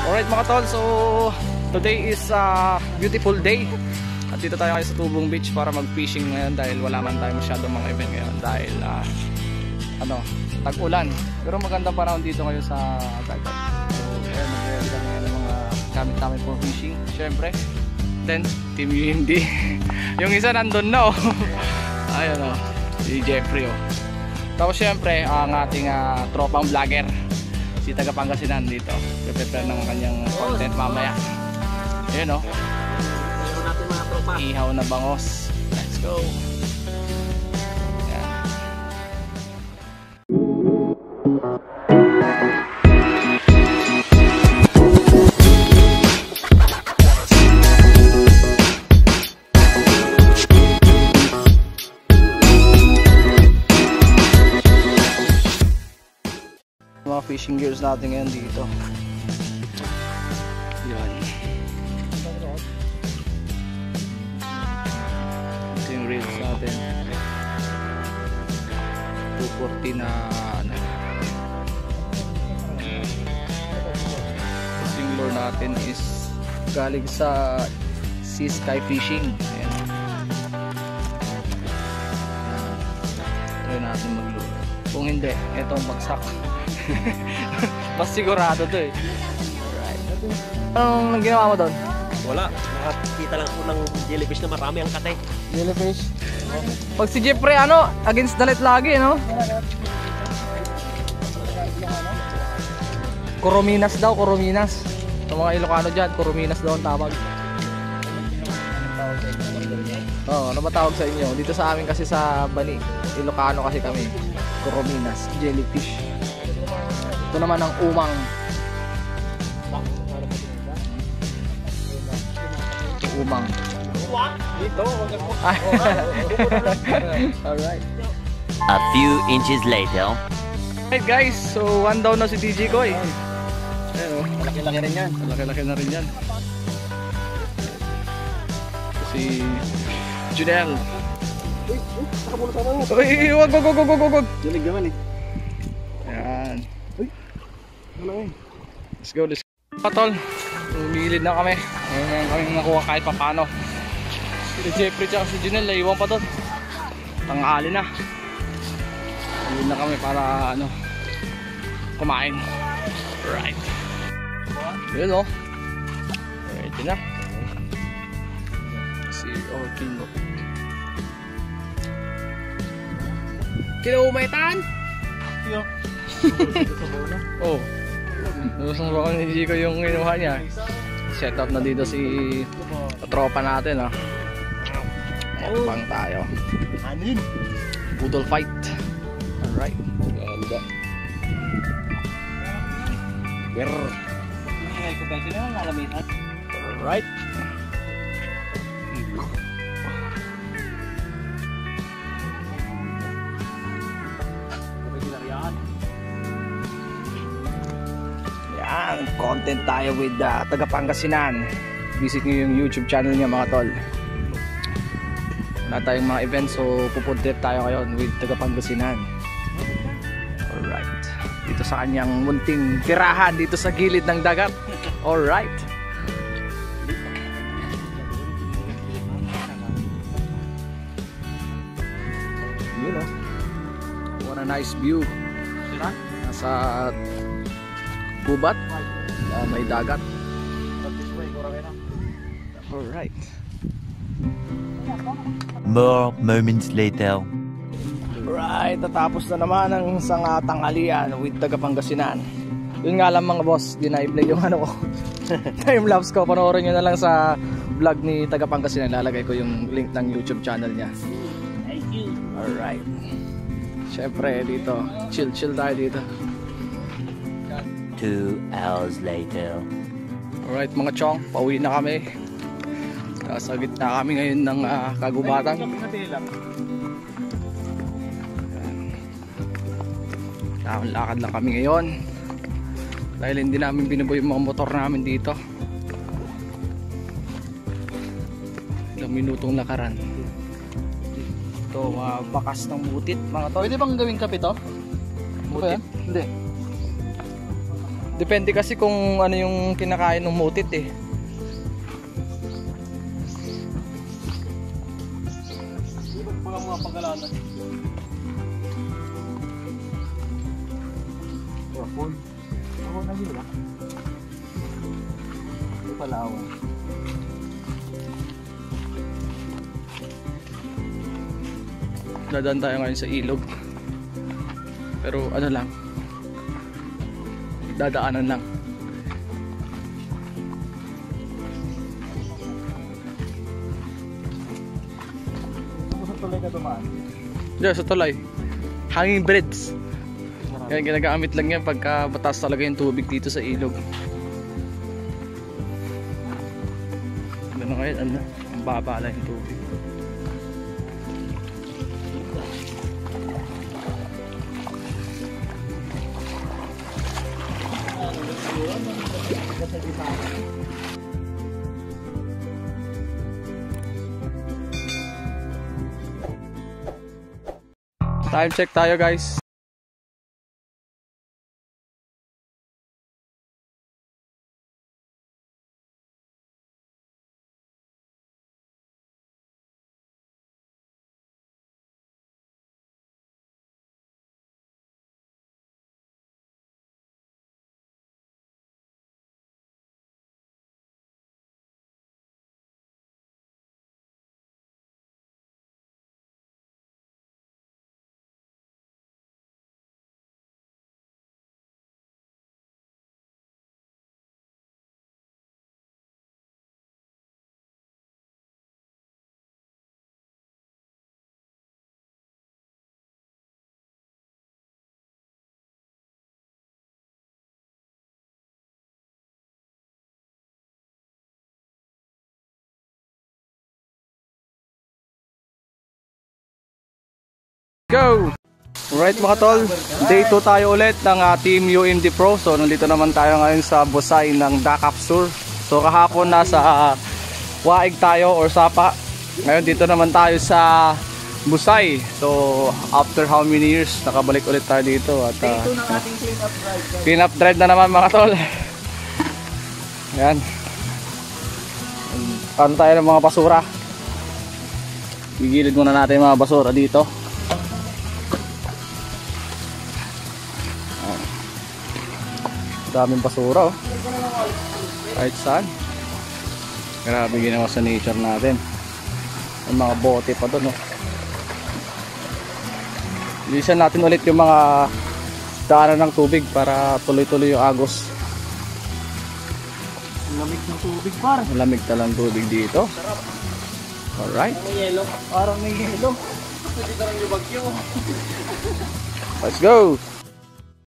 Alright mga tol, so today is a beautiful day. At dito tayo sa Tubong Beach para mag-fishing ngayon dahil wala man tayo masyadong mga event ngayon dahil tag-ulan. Pero magandang panahon dito ngayon sa dagat. So ayan, mag-ready kami ng mga gamit namin for fishing. Siyempre, then Team Hindi. Yung isa nandun na ayun si Jeffrey Tapos siyempre ang ating tropang vlogger, si taga Pangasinan dito. Prepare ng kanyang content mamaya. Ayun natin mga tropa. Ihaw na bangos. Let's go. Mga fishing gears natin ngayon dito. Yan. Ito yung reels natin. 240 na fishing lure natin is galing sa Sea Sky Fishing. Ayan. Try natin mag-lure. Kung hindi, itong bagsak. Mas sigurado to Alright. Anong ginawa mo doon? Wala. Nakakita lang po ng jellyfish na marami ang kate. Jellyfish? Pag si Jeffrey against the light lagi Kuruminas daw, kuruminas. Sa mga Ilocano dyan, kuruminas daw ang tawag. Ano ba tawag sa inyo? Dito sa amin kasi sa Bani, Ilocano kasi kami. Kuruminas, jellyfish. Ito naman ang umang. Ito umang. Dito. Alright. A few inches later. Alright guys, so one down na si DJ ko Ayan Malaki-laki rin yan. Malaki-laki na rin yan. Si Junel. Uy, wag. Dilig naman Ayan. Let's go. Tol, umilid na kami. Ngayon kami nakuha kahit papano. Si Jeffrey at si Junel naiwan pa doon. Tanghali na. Umilid na kami para kumain. Right. Yun ready na. Si Orkin. Kinaumaytan? Yo. Nasa bako ni Chico yung kinuha niya. Set up na dito si tropa natin Mukbang tayo. Anin? Budol fight. Alright. Ganda. Alright. Content tayo with taga Pangasinan. Visit nyo yung YouTube channel niya mga tol. Wala tayong mga events, so pupunta tayo ngayon with taga Pangasinan. Alright. Dito sa kanyang munting tirahan dito sa gilid ng dagat. Alright. What a nice view. Nasa gubat. May dagat. Alright. More moments later. Alright, natapos na naman ang isang tanghalian with taga Pangasinan. Yun nga lang mga boss, di na-play yung time-lapse ko. Panoorin nyo na lang sa vlog ni taga Pangasinan. Lalagay ko yung link ng YouTube channel niya. Thank you. Alright. Siyempre dito, chill tayo dito. 2 hours later. Alright mga chong, pauwi na kami. Nasa gitna kami ngayon ng kagubatan. Lakad lang kami ngayon dahil hindi namin binubuo yung mga motor namin dito. Ilang minutong lakaran. Ito mga bakas ng butit mga tol. Pwede bang gawing kape to? Butit? Hindi. Depende kasi kung ano yung kinakain ng mutit eh. Mga mga pagalanan. Wapon. Ako na yun ah. Ito pala ako. Dadaan tayo ngayon sa ilog. Pero ano lang, dadaanan lang. Sa tuloy ka dumaan. Diyan sa tulay. Hanging bridge. Yan, ginagamit lang yan pagka mataas talaga yung tubig dito sa ilog. Ano ngayon, ano? Ang baba lang yung tubig. Time check tayo guys. Go! Alright mga tol, day 2 tayo ulit ng Team UMD Pro. So nandito naman tayo ngayon sa Busay ng Dakap Sur. So kahapon nasa Waig tayo or Sapa. Ngayon dito naman tayo sa Busay. So after how many years nakabalik ulit tayo dito. At Day 2 ng ating clean-up drive. clean-up drive na naman mga tol. Ayan. Paano tayo ng mga basura? Gigilid muna natin yung mga basura dito. Daming basura oh. Kahit saan. Grabe ginawa sa nature natin. May mga bote pa doon oh. Bilisan natin ulit yung mga daanan ng tubig para tuloy-tuloy yung agos. Lamig ng tubig par. Malamig talang tubig dito. Sarap. Alright. May yelo. Parang may yelo. Pwede ka lang yung bagyo. Let's go!